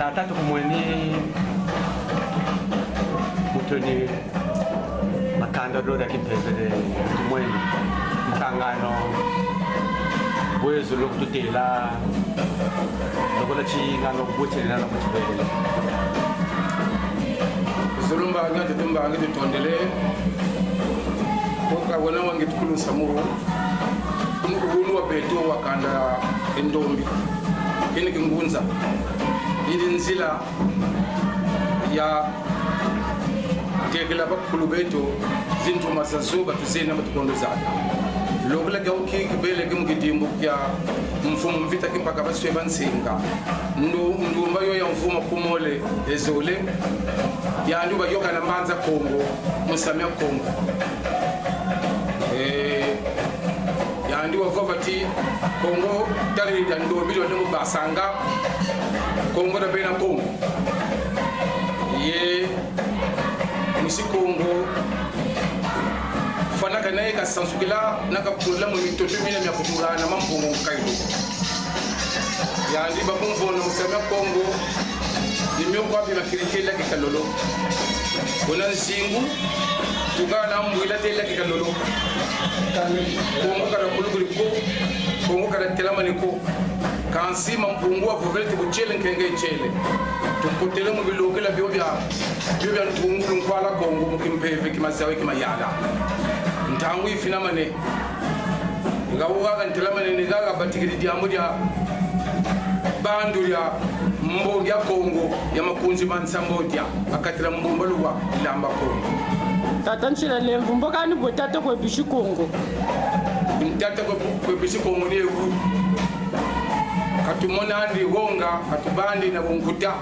tata tukumweni mutoni makanda do dakimpezele tumweni mhlangano wezo lokutela lokola chinga nokubuthelela nokuthibele zulumba ngati tumba ngati tondele koka wona wangi tukulu samuro unu wa beto wakanda endombi kini kingunza ili nzila ya tekela bakulu beto zintu masazuba tuzena matukondo zaka lokula gauki kibele kimgidimbu kya mfumo mvita kimpaka baswe bansinga ndumba yo ya mfumo kumole ezole ya nduba yoka na manza Kongo musamia Kongo ya nduba vovati Kongo tari ya ndo milio ndubu basanga Kongo da bena Kongo ye misi Kongo fana kana ka sansukila naka problème mi to tumina mi akutura na mambo kailo ya ndi ba kumvo no musamia Kongo nimyo kwa bi makirikela kikalolo kuna nsingu tugana mwila tela kikalolo Kongo kada kuluguli ko Kongo kada telamani ko kansi mampungua vovelte buchele nkenge chele tukutele mu bilokela byobya ntungulu nkwala Kongo mukimpeve kimazawe kimayala ntangu ifinamane ngawuga kantelamane nigaga batigiri diamudia bandu ya mbongi ya Kongo ya makunzi mansambodia akatira mbombaluwa ilamba Kongo tata nchila lemvu mboka ni botata kwa bishi Kongo ntata kwa bishi Kongo ni ewu katumona andi gonga katubandi na gonguta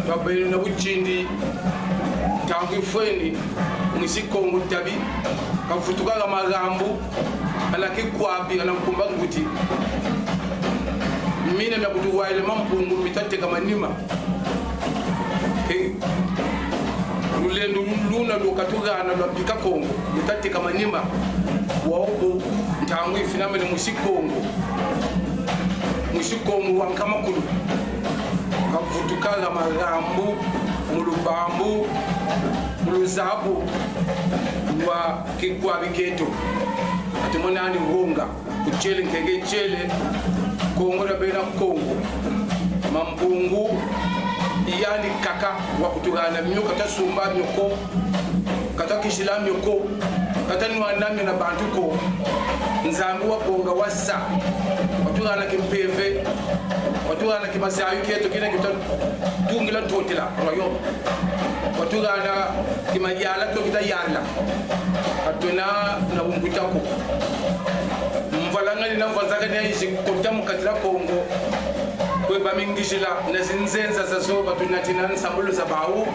twabeni na uchindi tangu ifweni mwisi Kongo tabi kafutuka ga magambo alaki kwabi ana mkumba nguti mina na kutuwa ile mampungu mitate kama nima ulendo luna lokatuga na lopika Kongo mitate kama nima waobo ntangu ifinamene mwisi Kongo wankama kulu kafutuka ga magambo mulubambu muluzabu wa kikwabi keto atumona ni wonga kuchele nkenge chele Kongo da bena Kongo mampungu yani kaka wa kutugana myo kata sumba myoko kata kishila myoko kata nwanami na bantu ko nzambu wa bonga wasa watugana kimpeve watugana kimasayu keto kina kita tungila totila royo watugana kimayala to kita yala atuna na bumbutako mvalangani na mvanzaka ni ayishi kota mukatila Kongo kwe bamingishila na zinzenza za soba tunatina nsambulu za bawu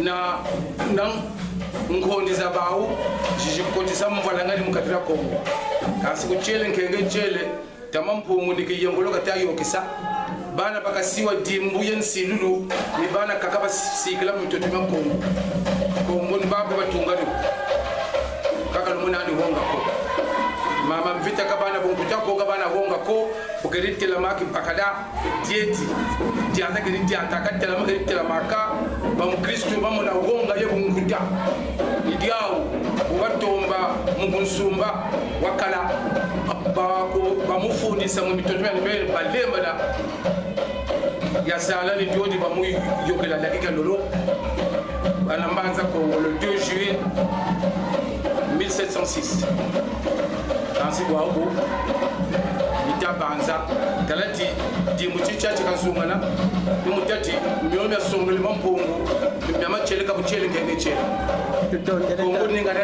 na nkondi za bawu jijikotisa mvalangani mukatila Kongo kasi kuchele nkenge chele tamampungu nikiyembolo katayo kisa bana bakasiwa dimbu yensilulu ni bana kakaba sikila mutotuma Kongo ni babu batungalo kaka lumuna ndi honga ko mama mvita kabana bunguta ko kabana honga ko ukeriti la maki pakada dieti diata ke diata katela maki la maka ba mukristo ba mona honga ye bunguta idiao ubatomba mugunsumba wakala ba mufundisa mu mitotuma ni bele balemba na ya sala ni diodi ba mu yokela dakika lolo bana mbanza ko le 2 juillet 1706 kansi wabo itabanza talati dimuchi chachi kansungana dimutati myomi asongole mampungu myama cheleka buchele ngene chele Kongo ningana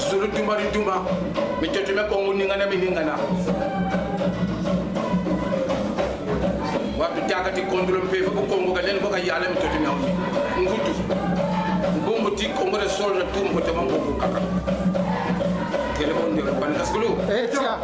zulu tumba mitoto Kongo ningana watu takati kondolo mpevu ko Kongo galeni ko kayala mitoto nyawi ngutu ngombo ti Kongo de sol na tumbo tamambo kaka telefone de ban kaskulu echa